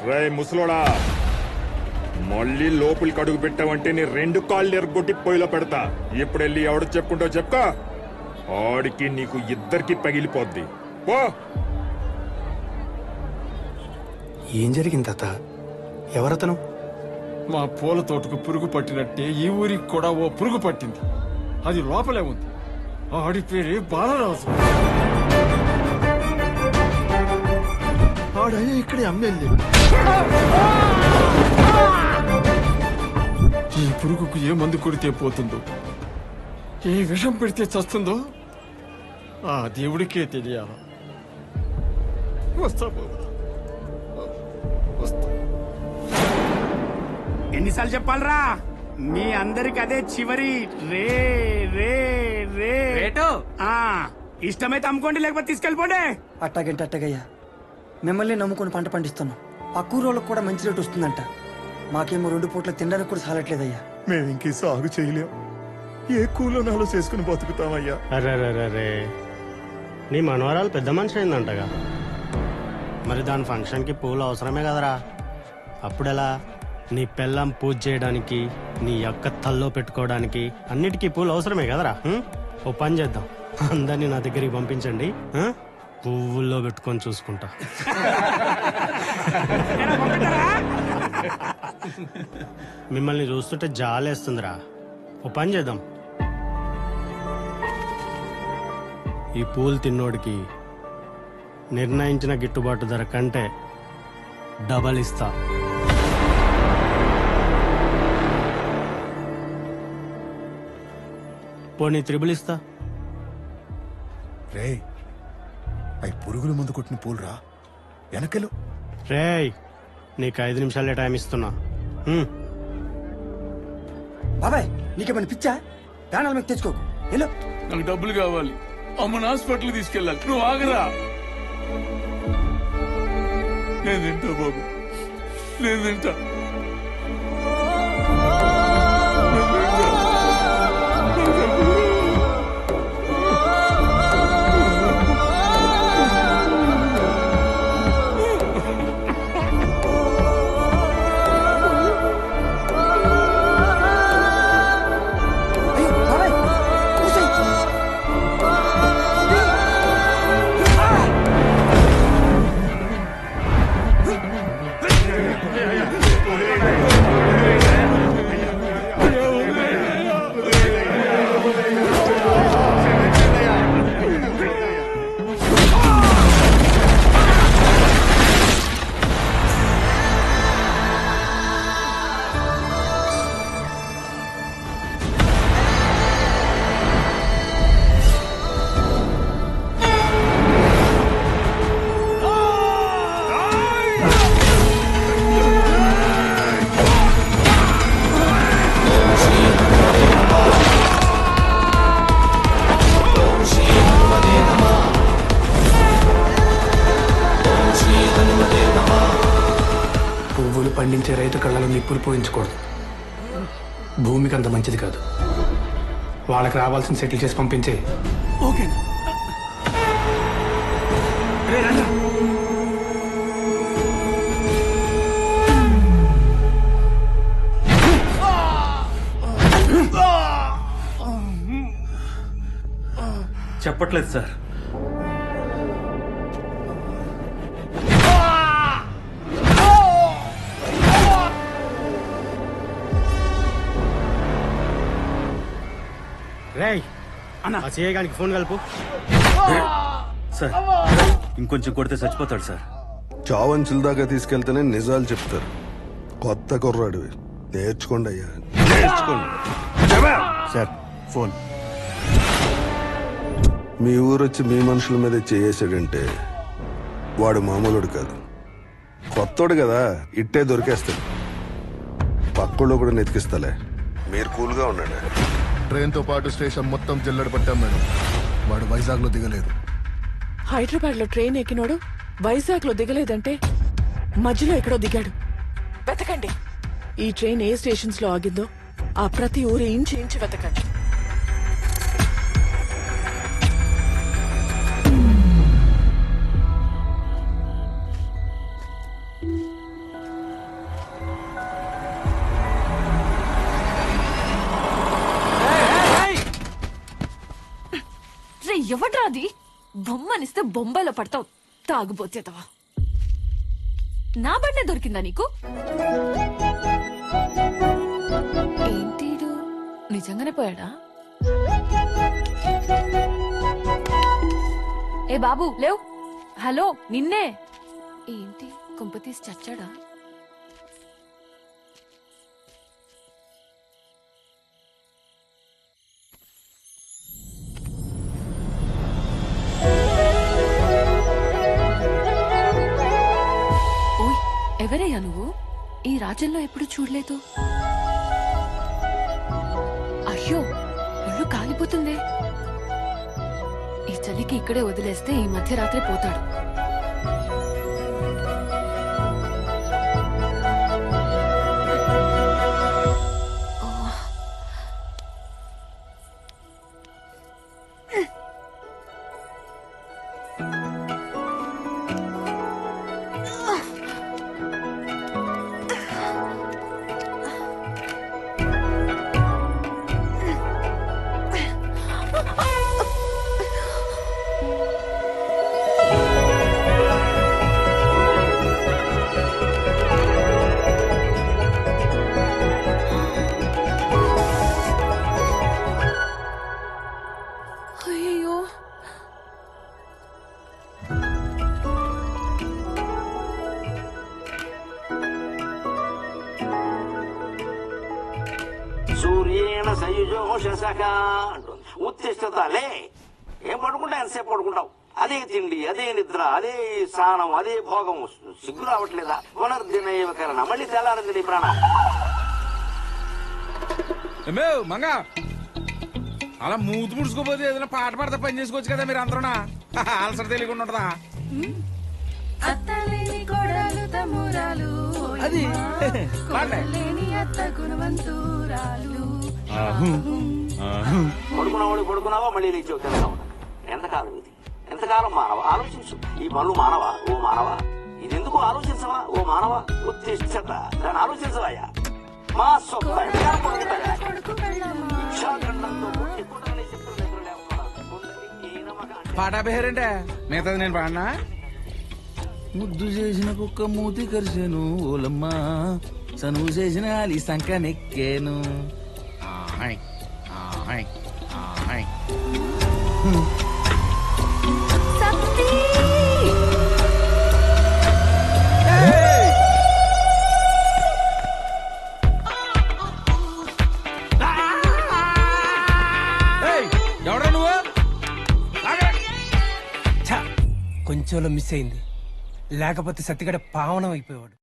రే ముసలోడా, మళ్ళీ లోపలికి అడుగు పెట్టావంటే నీ 2 కాళ్ళు ఎరగొట్టి పొయ్యిలో పెడతా. ఇప్పుడు వెళ్ళి ఎవడు చెప్పుకుంటావు చెప్పుకో. ఆడికి నీకు ఇద్దరికి పగిలిపోద్ది. పో. ఏం జరిగింది తాత? ఎవరతను? మా పూల తోటకు పురుగు పట్టినట్టే ఈ ఊరికి కూడా ఓ పురుగు పట్టింది. అది లోపలే ఉంది. ఆడి పేరే బాలరాజు. ఆడయ్య ఇక్కడే ఎమ్మెల్యే. ఈ పురుగుకు ఏ మందు కొడితే పోతుందో, ఏ విషం పెడితే చస్తుందో ఆ దేవుడికే తెలియాల. వస్తా బాబు, వస్తా. ఎన్నిసార్లు చెప్పాలరా? మీ అందరికి అదే చివరి రే రే రే రేటు. ఇష్టమైతే అమ్ముకోండి, లేకపోతే తీసుకెళ్ళిపోండి. అట్టాగంటే అట్టగయ్యా, మిమ్మల్ని నమ్ముకుని పంట పండిస్తున్నాం. పక్క ఊరోళ్ళకి కూడా మంచి రేటు వస్తుందంట. మాకేమో 2 పూట్ల తినడానికి కూడా సాలట్లేదయ్యా. మేము ఇంకే సాగు చేయలేం. ఏ కూలోనాలో చేసుకుని బతుకుతామయ్యా. అరే, నీ మనవరాలు పెద్ద మనిషి అయిందంటగా. మరి దాని ఫంక్షన్కి పూలు అవసరమే కదరా. అప్పుడెలా? నీ పెళ్ళం పూజ చేయడానికి, నీ అక్క తల్లో పెట్టుకోవడానికి అన్నిటికీ పూలు అవసరమే కదరా. ఓ పని చేద్దాం, అందరినీ నా దగ్గరికి పంపించండి, పువ్వుల్లో పెట్టుకొని చూసుకుంటా. మిమ్మల్ని చూస్తుంటే జాలేస్తుందిరా. ఓ పని చేద్దాం, ఈ పూలు తిన్నోడికి నిర్ణయించిన గిట్టుబాటు ధర కంటే డబల్ ఇస్తా. పోనీ 3 ఇస్తా. రే, అవి పురుగుల ముందు కొట్టిన పూలురా, వెనకలు. రేయ్, నీకు 5 నిమిషాలే టైం ఇస్తున్నా. బాబాయ్, నీకేమైనా పిచ్చా? ప్రాణాలు మీకు తెచ్చుకోకు. హలో, నాకు డబ్బులు కావాలి. అమ్మని హాస్పిటల్ తీసుకెళ్ళాలి. నువ్వు ఆగరా. నేను తింటా బాబు, నేను తింటా. పండించే రైతు కళ్ళలో నిప్పులు పోయించకూడదు. భూమికి అంత మంచిది కాదు. వాళ్ళకి రావాల్సిన సెటిల్ చేసి పంపించే. ఓకే. చెప్పట్లేదు సార్. రేయ్, అన్న చేయడానికి ఫోన్ కలుపు. సార్, ఇంకొంచెం కొడితే చచ్చిపోతాడు సార్. చావంచుల దాకా తీసుకెళ్తేనే నిజాలు చెప్తారు. కొత్త కుర్రాడివి, నేర్చుకోండి అయ్యా, నేర్చుకోండి. Sir phone. మీ ఊరొచ్చి మీ మనుషుల మీద చేసాడంటే వాడు మామూలుడు కాదు, కొత్తోడు కదా, ఇట్టే దొరికేస్తాడు. పక్కలో కూడా నెతికిస్తాలే, మీరు కూల్గా ఉండండి. ట్రైన్తో పాటు స్టేషన్ మొత్తం జల్లెడ పట్టాం మేడం. వాడు వైజాగ్లో దిగలేదు. హైదరాబాద్లో ట్రైన్ ఎక్కినోడు వైజాగ్లో దిగలేదంటే మధ్యలో ఎక్కడో దిగాడు. వెతకండి. ఈ ట్రైన్ ఏ స్టేషన్స్ లో ఆగిందో ఆ ప్రతి ఊరు ఇంచి ఇంచి వెతకండి. ఎవడ్రా అది? బొమ్మనిస్తే బొంబాయిలో పడతావు తాగుబోతేతవా. నా బండే దొరికిందా నీకు? ఏంటిడు నిజంగానే పోయాడా? ఏ బాబు లేవ్. హలో నిన్నే. ఏంటి కుంపతీసి చచ్చాడా? ఓయ్ ఎవరయ్యా నువ్వు? ఈ రాజ్యంలో ఎప్పుడు చూడలేదు. అయ్యో ఒళ్ళు కాలిపోతుందే. ఈ చలికి ఇక్కడే వదిలేస్తే ఈ మధ్యరాత్రి పోతాడు. అయ్యో సూర్యేణ సయుజోషసక అంటుంది. ఉత్తిష్టతలే. ఏం పడుకుంటా ఎంతసేపు పడుకుంటావు? అదే తిండి, అదే నిద్ర, అదే స్నానం, అదే భోగం. సిగ్గు రావట్లేదా? పునర్దినకరణ. మళ్ళీ తెల్లారింది నీ ప్రాణం. మంగా అలా మూతి ముడుచుకోపోతే ఏదైనా పాట పాడితే పని చేసుకోవచ్చు కదా మీరు అందరూనా? ఆల్సర్ తెలియకుండా ఉంటదా? అది పడుకున్నావాడు పడుకున్నావా, మళ్ళీ లేచి తింటా ఉంటా. ఎంతకాలం ఇది? ఎంతకాలం మానవా? ఆలోచించు. ఈ పనులు మానవా? ఓ మానవా, ఇది ఎందుకు ఆలోచించవా? ఓ మానవా, ఉత్తిష్టత. దాన్ని ఆలోచించవయ్యా. మా సొంత పాట పేరంటే మిగతాది నేను పాడినా. ముద్దు చేసిన కుక్క మూతి కరిసెను ఓలమ్మా, చనువు చేసిన అలి సంక నెక్కేను. ఎవడా నువ్వు? కొంచెంలో మిస్ అయింది, లేకపోతే సత్తిగడ పావనం అయిపోయాడు.